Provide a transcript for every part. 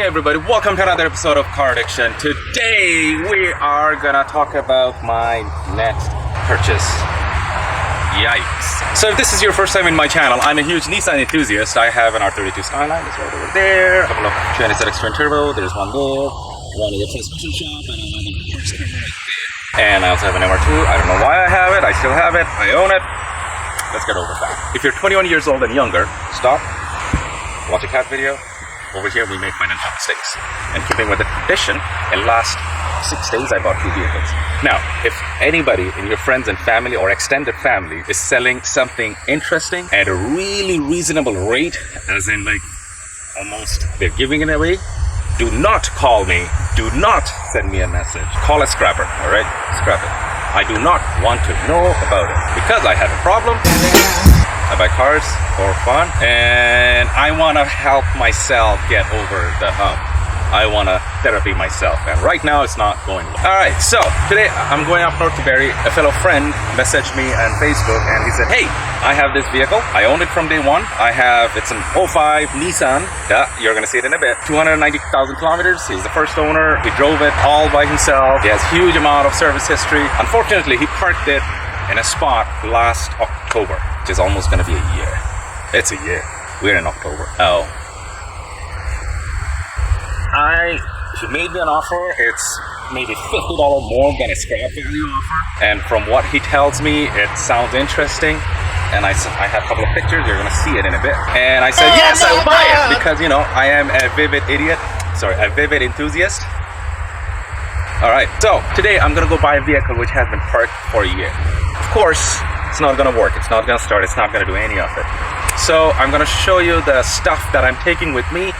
everybody, welcome to another episode of Car Addiction. Today we are gonna talk about my next purchase. Yikes. So if this is your first time in my channel, I'm a huge Nissan enthusiast. I have an R32 Skyline, it's right over there. A couple of 296 twin turbo, there's one there. One in the transmission shop, and another parts camera right there. And I also have an MR2. I don't know why I have it, I still have it, I own it. Let's get over that. If you're 21 years old and younger, stop, watch a cat video. Over here we make financial mistakes. And keeping with the tradition, in last 6 days I bought 2 vehicles. Now, if anybody in your friends and family or extended family is selling something interesting at a really reasonable rate, as in like almost they're giving it away, do not call me, do not send me a message. Call a scrapper, alright? Scrap it. I do not want to know about it because I have a problem. I buy cars for fun and I want to help myself get over the hump. I want to therapy myself, and right now it's not going well. Alright, so today I'm going up north to Barrie. A fellow friend messaged me on Facebook and he said, hey, I have this vehicle. I owned it from day one. It's an 05 Nissan. Yeah, you're gonna see it in a bit. 290,000 kilometers. He's the first owner. He drove it all by himself. He has huge amount of service history. Unfortunately, he parked it in a spot last October, which is almost gonna be a year. It's a year. We're in October. Oh. He made me an offer. It's maybe $50 more than a scrap value offer. And from what he tells me, it sounds interesting. And I have a couple of pictures. You're gonna see it in a bit. And I said, yes, I'll buy it because, you know, I am a Vivid enthusiast. All right, so today I'm gonna go buy a vehicle which has been parked for a year. Of course, it's not gonna work. It's not gonna start. It's not gonna do any of it. So I'm gonna show you the stuff that I'm taking with me,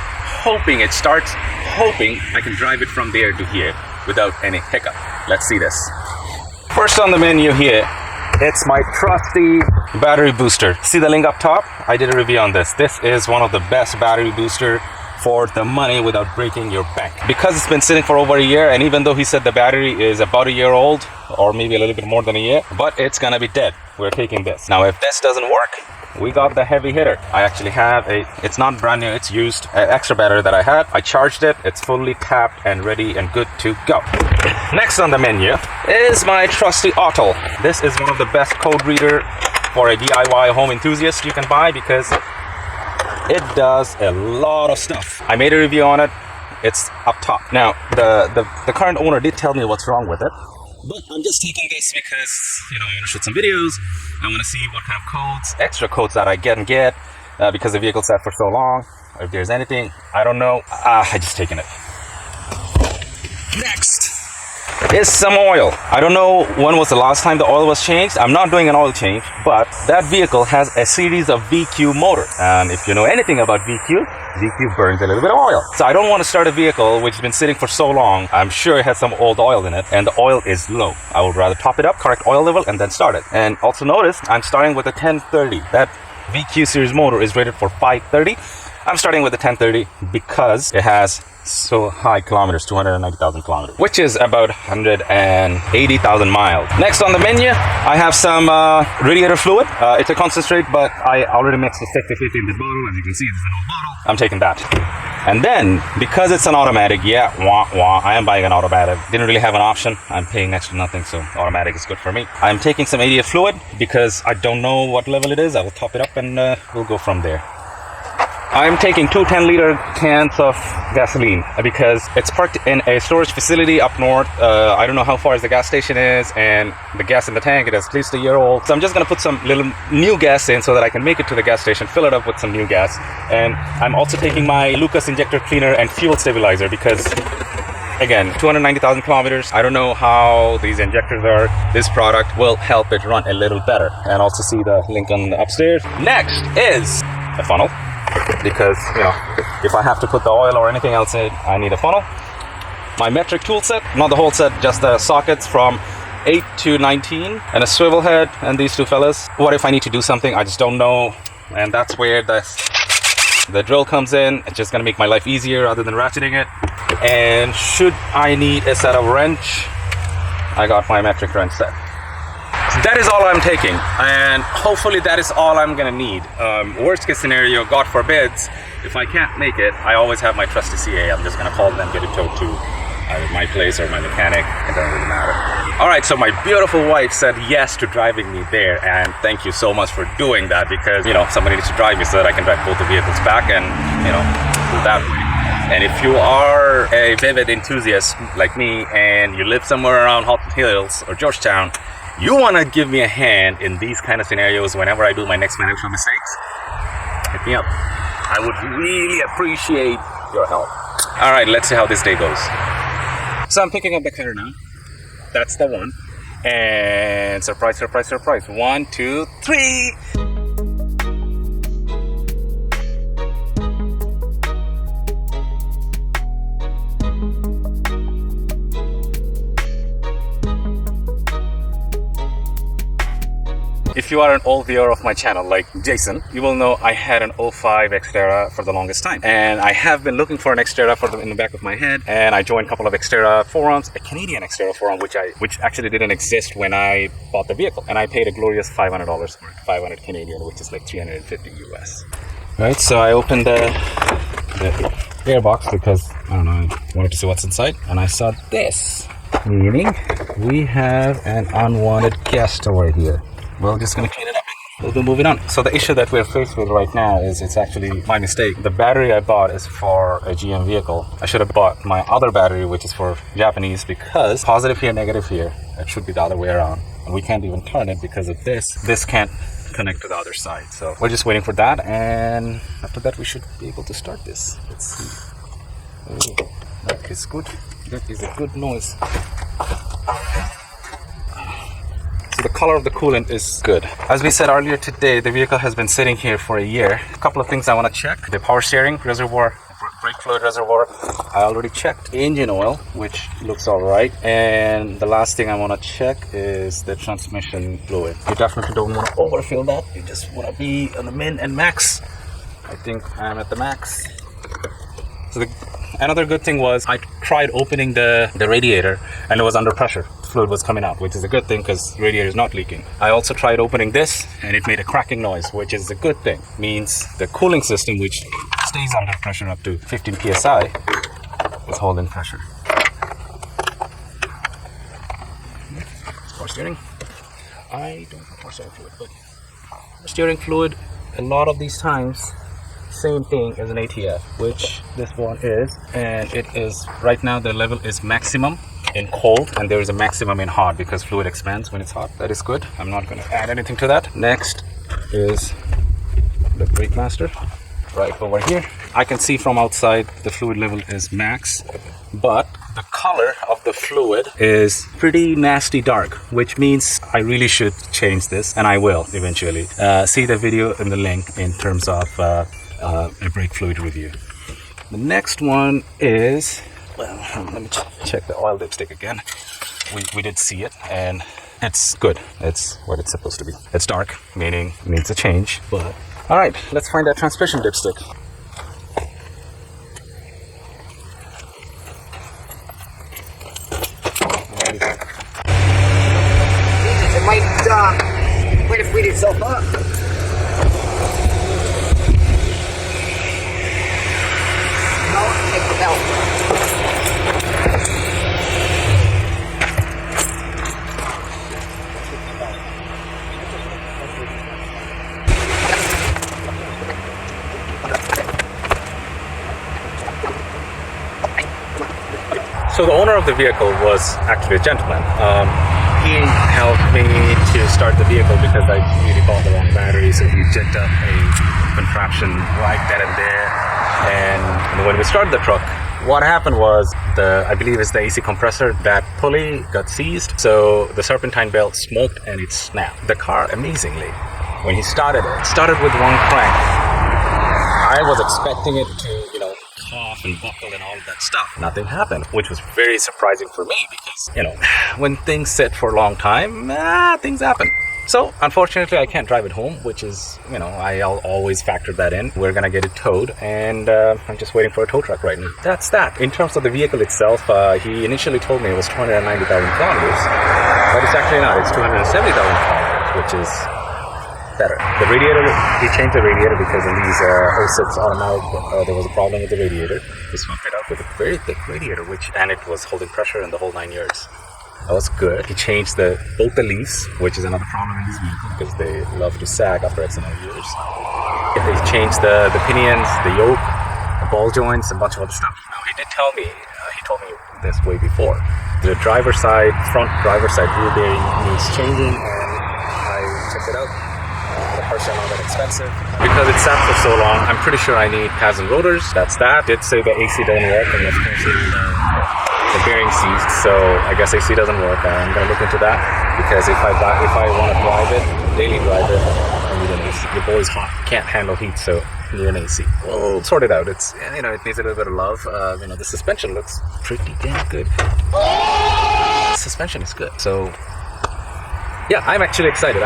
hoping it starts, hoping I can drive it from there to here without any hiccup. Let's see this. First on the menu here, it's my trusty battery booster. See the link up top? I did a review on this. This is one of the best battery booster for the money without breaking your bank. Because it's been sitting for over a year, and even though he said the battery is about a year old, or maybe a little bit more than a year, but it's gonna be dead. We're taking this. Now if this doesn't work, we got the heavy hitter. I actually have it's not brand new, it's used, an extra battery that I had. I charged it, it's fully tapped and ready and good to go. Next on the menu is my trusty Auto. This is one of the best code reader for a DIY home enthusiast you can buy because it does a lot of stuff. I made a review on it, it's up top. Now, the current owner did tell me what's wrong with it, but I'm just taking this because, you know, I want to shoot some videos. I want to see what kind of codes, extra codes that I can get because the vehicle sat for so long. Or if there's anything, I don't know. I just taken it. Next is some oil. I don't know when was the last time the oil was changed. I'm not doing an oil change, but that vehicle has a series of VQ motors. And if you know anything about VQ burns a little bit of oil. So I don't want to start a vehicle which has been sitting for so long. I'm sure it has some old oil in it and the oil is low. I would rather top it up, correct oil level, and then start it. And also notice I'm starting with a 1030. That VQ series motor is rated for 530. I'm starting with the 1030 because it has so high kilometers, 290,000 kilometers, which is about 180,000 miles. Next on the menu, I have some radiator fluid. It's a concentrate, but I already mixed the 50-50 in this bottle. As you can see, this is an old bottle. I'm taking that. And then, because it's an automatic, I am buying an automatic. Didn't really have an option. I'm paying next to nothing, so automatic is good for me. I'm taking some ADF fluid because I don't know what level it is. I will top it up and we'll go from there. I'm taking 2 10-liter cans of gasoline because it's parked in a storage facility up north. I don't know how far the gas station is, and the gas in the tank, it is at least a year old. So I'm just gonna put some little new gas in so that I can make it to the gas station, fill it up with some new gas. And I'm also taking my Lucas injector cleaner and fuel stabilizer because, again, 290,000 kilometers. I don't know how these injectors are. This product will help it run a little better. And also see the link on the upstairs. Next is a funnel. Because, you know, if I have to put the oil or anything else in it, I need a funnel. My metric tool set, not the whole set, just the sockets from 8 to 19, and a swivel head, and these 2 fellas. What if I need to do something I just don't know? And that's where the drill comes in. It's just gonna make my life easier other than ratcheting it. And should I need a set of wrench, I got my metric wrench set. That is all I'm taking, and hopefully that is all I'm gonna need. Worst case scenario, God forbids, if I can't make it, I always have my trusty CA. I'm just gonna call them, get it towed to either my place or my mechanic. It doesn't really matter. All right, so my beautiful wife said yes to driving me there, and thank you so much for doing that, because somebody needs to drive me so that I can drive both the vehicles back and do that way. And if you are a Vivid enthusiast like me and you live somewhere around Halton Hills or Georgetown, you want to give me a hand in these kind of scenarios whenever I do my next financial mistakes, hit me up. I would really appreciate your help. All right, let's see how this day goes. So I'm picking up the car now. That's the one. And surprise, surprise, surprise. 1, 2, 3. If you are an old viewer of my channel like Jason, you will know I had an 05 Xterra for the longest time, and I have been looking for an Xterra in the back of my head, and I joined a couple of Xterra forums, a Canadian Xterra forum which actually didn't exist when I bought the vehicle, and I paid a glorious $500 for it, 500 Canadian, which is like 350 US. Right, so I opened the airbox because I don't know, I wanted to see what's inside, and I saw this, meaning we have an unwanted guest over here. We're just going to clean it up and we'll be moving on. So the issue that we're faced with right now is it's actually my mistake. The battery I bought is for a GM vehicle. I should have bought my other battery, which is for Japanese, because positive here, negative here. It should be the other way around. And we can't even turn it because of this. This can't connect to the other side. So we're just waiting for that. And after that, we should be able to start this. Let's see. Oh, that is good. That is a good noise. So the color of the coolant is good. As we said earlier today, the vehicle has been sitting here for a year. A couple of things I want to check. The power steering reservoir, brake fluid reservoir, I already checked. Engine oil, which looks all right. And the last thing I want to check is the transmission fluid. You definitely don't want to overfill that. You just want to be on the min and max. I think I'm at the max. So another good thing was I tried opening the radiator and it was under pressure. Fluid was coming out, which is a good thing because the radiator is not leaking. I also tried opening this and it made a cracking noise, which is a good thing. Means the cooling system, which stays under pressure up to 15 psi, is holding pressure. Power steering. I don't have power steering fluid, but steering fluid, a lot of these times, same thing as an ATF, which this one is, and it is right now the level is maximum in cold and there is a maximum in hot because fluid expands when it's hot. That is good. I'm not going to add anything to that. Next is the brake master right over here. I can see from outside the fluid level is max, but the color of the fluid is pretty nasty dark, which means I really should change this, and I will eventually. See the video in the link in terms of a brake fluid review. The next one is, well, let me check the oil dipstick again. We did see it and it's good. It's what it's supposed to be. It's dark, meaning it needs a change. But all right, let's find that transmission dipstick. It might have freed itself up. So the owner of the vehicle was actually a gentleman. He helped me to start the vehicle because I really bought the wrong battery, so he jacked up a contraption right then and there. And when we started the truck, what happened was I believe it's the AC compressor, that pulley got seized, so the serpentine belt smoked and it snapped. The car, amazingly, when he started with one crank. I was expecting it to, cough and buckle and all of that stuff. Nothing happened, which was very surprising for me because, when things sit for a long time, things happen. So, unfortunately, I can't drive it home, which is, I'll always factor that in. We're gonna get it towed, and I'm just waiting for a tow truck right now. That's that. In terms of the vehicle itself, he initially told me it was 290,000 kilometers, but it's actually not. It's 270,000 kilometers, which is better. The radiator, he changed the radiator because in these 06 automatic, there was a problem with the radiator. He swapped it out with a very thick radiator, and it was holding pressure in the whole 9 years. That was good. He changed both the leaves, which is another problem in these vehicles because they love to sag after X amount of years. He changed the pinions, the yoke, the ball joints, a bunch of other stuff. Now, he did tell me, he told me this way before. The front driver's side wheel bearing needs changing, and I checked it out. The parts are not that expensive. Because it sat for so long, I'm pretty sure I need pads and rotors. That's that. Did say the AC doesn't work, and of course the bearing seized, so I guess AC doesn't work. I'm gonna look into that because if I want to drive it, daily drive it, I need an AC. The boy's hot, can't handle heat, so I need an AC. We'll sort it out. It's it needs a little bit of love. The suspension looks pretty damn good. The suspension is good, so. Yeah, I'm actually excited.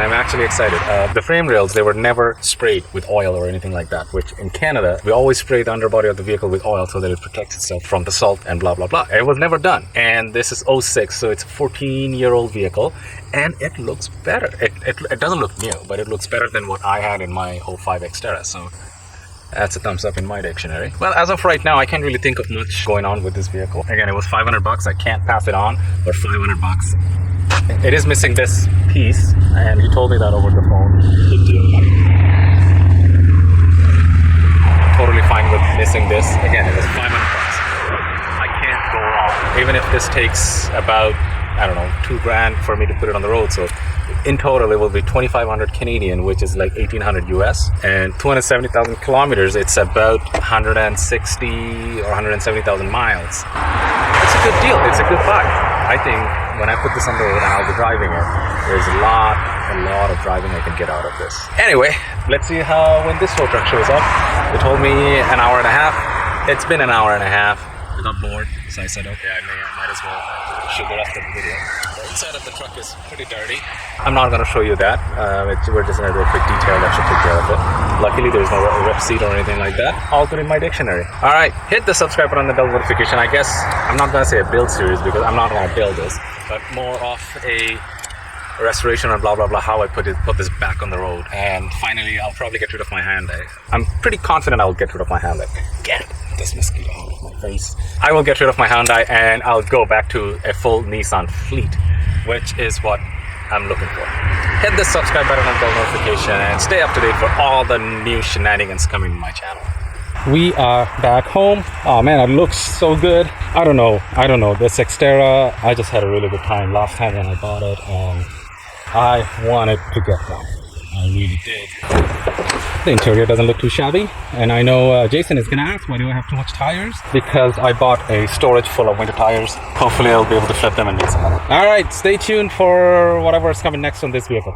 The frame rails, they were never sprayed with oil or anything like that, which in Canada, we always spray the underbody of the vehicle with oil so that it protects itself from the salt and blah, blah, blah. It was never done. And this is 06, so it's a 14-year-old vehicle, and it looks better. It doesn't look new, but it looks better than what I had in my 05 Xterra, so that's a thumbs up in my dictionary. Well, as of right now, I can't really think of much going on with this vehicle. Again, it was $500. I can't pass it on, but $500. It is missing this piece, and he told me that over the phone. Big deal. Totally fine with missing this. Again, it was $500. I can't go wrong. Even if this takes about, I don't know, $2,000 for me to put it on the road. So in total, it will be 2,500 Canadian, which is like 1,800 US, and 270,000 kilometers. It's about 160 or 170,000 miles. It's a good deal. It's a good buy. I think when I put this on the road and I'll be driving it, there's a lot of driving I can get out of this. Anyway, let's see when this tow truck shows up. They told me an hour and a half. It's been an hour and a half. I got bored, so I said, okay, I might as well shoot the rest of the video. The inside of the truck is pretty dirty. I'm not going to show you that. We're just going to do a quick detail that should take care of it. Luckily, there's no rep seat or anything like that. All good in my dictionary. All right, hit the subscribe button and the bell notification. I guess I'm not going to say a build series because I'm not going to build this, but more of a restoration and blah blah blah, how I put this back on the road. And finally, I'll probably get rid of my Hyundai. I'm pretty confident I'll get rid of my Hyundai. Get this mosquito out of my face. I will get rid of my Hyundai and I'll go back to a full Nissan fleet, which is what I'm looking for. Hit the subscribe button and bell notification and stay up to date for all the new shenanigans coming to my channel. We are back home. Oh man, it looks so good. I don't know. This Xterra, I just had a really good time last time when I bought it, and I wanted to get one. I really did. The interior doesn't look too shabby, and I know Jason is gonna ask, why do I have too much tires? Because I bought a storage full of winter tires. Hopefully I'll be able to flip them and make some money. Alright, stay tuned for whatever is coming next on this vehicle.